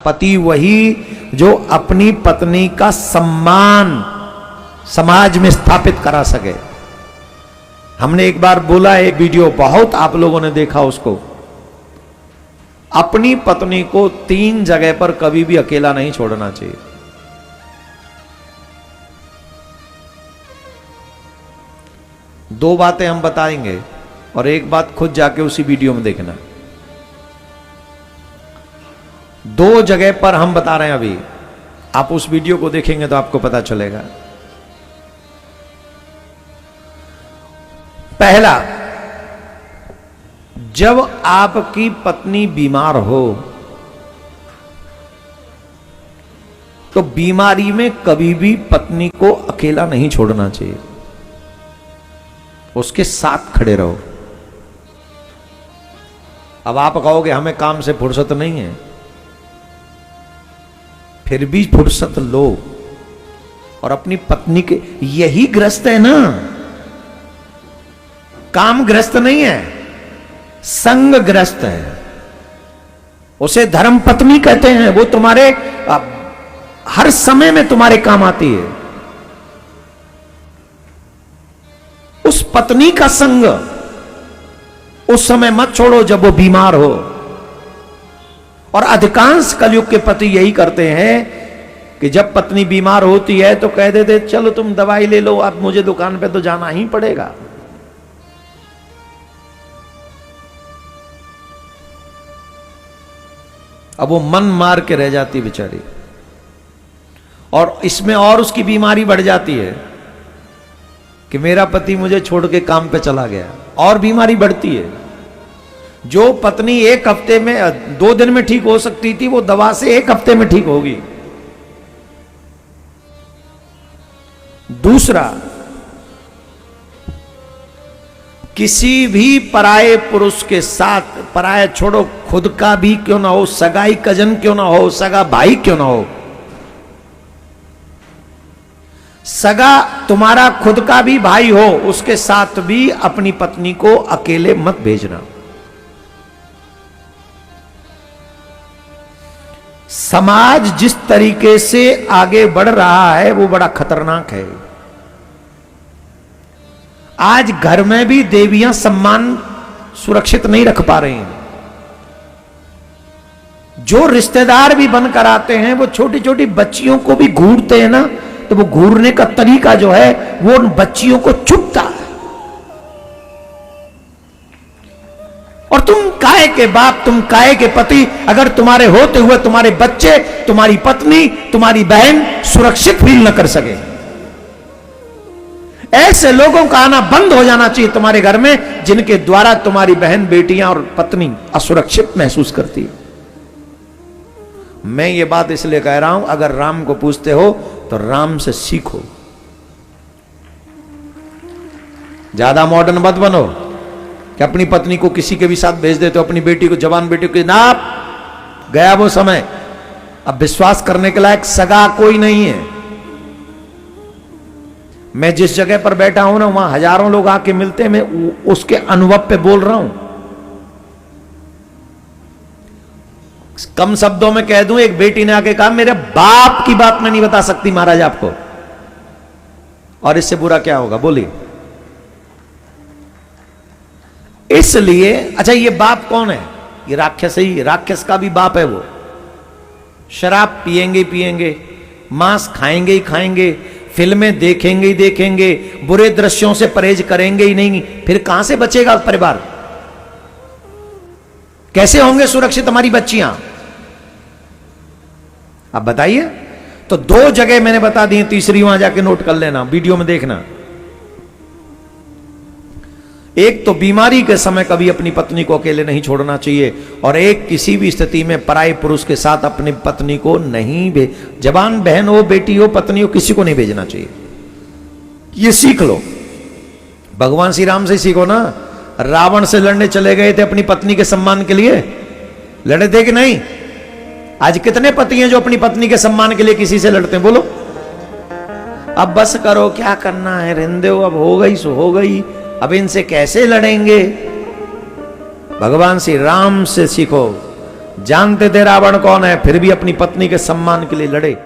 पति वही जो अपनी पत्नी का सम्मान समाज में स्थापित करा सके। हमने एक बार बोला, एक वीडियो बहुत आप लोगों ने देखा उसको। अपनी पत्नी को 3 जगह पर कभी भी अकेला नहीं छोड़ना चाहिए। दो बातें हम बताएंगे और एक बात खुद जाके उसी वीडियो में देखना। 2 जगह पर हम बता रहे हैं अभी, आप उस वीडियो को देखेंगे तो आपको पता चलेगा। पहला, जब आपकी पत्नी बीमार हो तो बीमारी में कभी भी पत्नी को अकेला नहीं छोड़ना चाहिए, उसके साथ खड़े रहो। अब आप कहोगे हमें काम से फुर्सत नहीं है, फिर भी फुर्सत लो और अपनी पत्नी के, यही ग्रस्त है ना, काम ग्रस्त नहीं है, संग ग्रस्त है। उसे धर्म पत्नी कहते हैं। वो तुम्हारे हर समय में तुम्हारे काम आती है। उस पत्नी का संग उस समय मत छोड़ो जब वो बीमार हो। और अधिकांश कलयुग के पति यही करते हैं कि जब पत्नी बीमार होती है तो कह देते चलो तुम दवाई ले लो, अब मुझे दुकान पे तो जाना ही पड़ेगा। अब वो मन मार के रह जाती बेचारी, और इसमें और उसकी बीमारी बढ़ जाती है कि मेरा पति मुझे छोड़ के काम पे चला गया, और बीमारी बढ़ती है। जो पत्नी 1 हफ्ते में 2 दिन में ठीक हो सकती थी, वो दवा से 1 हफ्ते में ठीक होगी। दूसरा, किसी भी पराये पुरुष के साथ, पराये छोड़ो, खुद का भी क्यों ना हो, सगाई कजन क्यों ना हो, सगा भाई क्यों ना हो, सगा तुम्हारा खुद का भी भाई हो, उसके साथ भी अपनी पत्नी को अकेले मत भेजना। समाज जिस तरीके से आगे बढ़ रहा है वो बड़ा खतरनाक है। आज घर में भी देवियां सम्मान सुरक्षित नहीं रख पा रही हैं। जो रिश्तेदार भी बनकर आते हैं वो छोटी छोटी बच्चियों को भी घूरते हैं ना, तो वो घूरने का तरीका जो है वो उन बच्चियों को चुभता है। और तुम काहे के बाप, तुम काहे के पति, अगर तुम्हारे होते हुए तुम्हारे बच्चे, तुम्हारी पत्नी, तुम्हारी बहन सुरक्षित फील न कर सके। ऐसे लोगों का आना बंद हो जाना चाहिए तुम्हारे घर में, जिनके द्वारा तुम्हारी बहन, बेटियां और पत्नी असुरक्षित महसूस करती है। मैं ये बात इसलिए कह रहा हूं, अगर राम को पूछते हो तो राम से सीखो। ज्यादा मॉडर्न मत बनो कि अपनी पत्नी को किसी के भी साथ भेज देते हो, अपनी बेटी को, जवान बेटी को। ना, गया वो समय। अब विश्वास करने के लायक सगा कोई नहीं है। मैं जिस जगह पर बैठा हूं ना, वहां हजारों लोग आके मिलते हैं, मैं उसके अनुभव पे बोल रहा हूं। कम शब्दों में कह दूं, एक बेटी ने आके कहा मेरे बाप की बात मैं नहीं बता सकती महाराज आपको, और इससे बुरा क्या होगा बोलिए। इसलिए, अच्छा ये बाप कौन है? ये राक्षस ही, राक्षस का भी बाप है वो। शराब पिएंगे ही पिएंगे, मांस खाएंगे ही खाएंगे, फिल्में देखेंगे ही देखेंगे, बुरे दृश्यों से परहेज करेंगे ही नहीं, फिर कहां से बचेगा परिवार? कैसे होंगे सुरक्षित हमारी बच्चियां? अब बताइए। तो 2 जगह मैंने बता दी, तीसरी वहां जाके नोट कर लेना, वीडियो में देखना। एक तो बीमारी के समय कभी अपनी पत्नी को अकेले नहीं छोड़ना चाहिए, और एक किसी भी स्थिति में पराये पुरुष के साथ अपनी पत्नी को नहीं जवान बहन हो, बेटी हो, पत्नी हो, किसी को नहीं भेजना चाहिए। ये सीख लो, भगवान श्री राम से सीखो ना। रावण से लड़ने चले गए थे अपनी पत्नी के सम्मान के लिए, लड़े थे कि नहीं? आज कितने पति हैं जो अपनी पत्नी के सम्मान के लिए किसी से लड़ते हैं? बोलो। अब बस करो, क्या करना है, रहने दो, अब हो गई सो हो गई, अब इनसे कैसे लड़ेंगे? भगवान श्री राम से सीखो। जानते थे रावण कौन है, फिर भी अपनी पत्नी के सम्मान के लिए लड़े।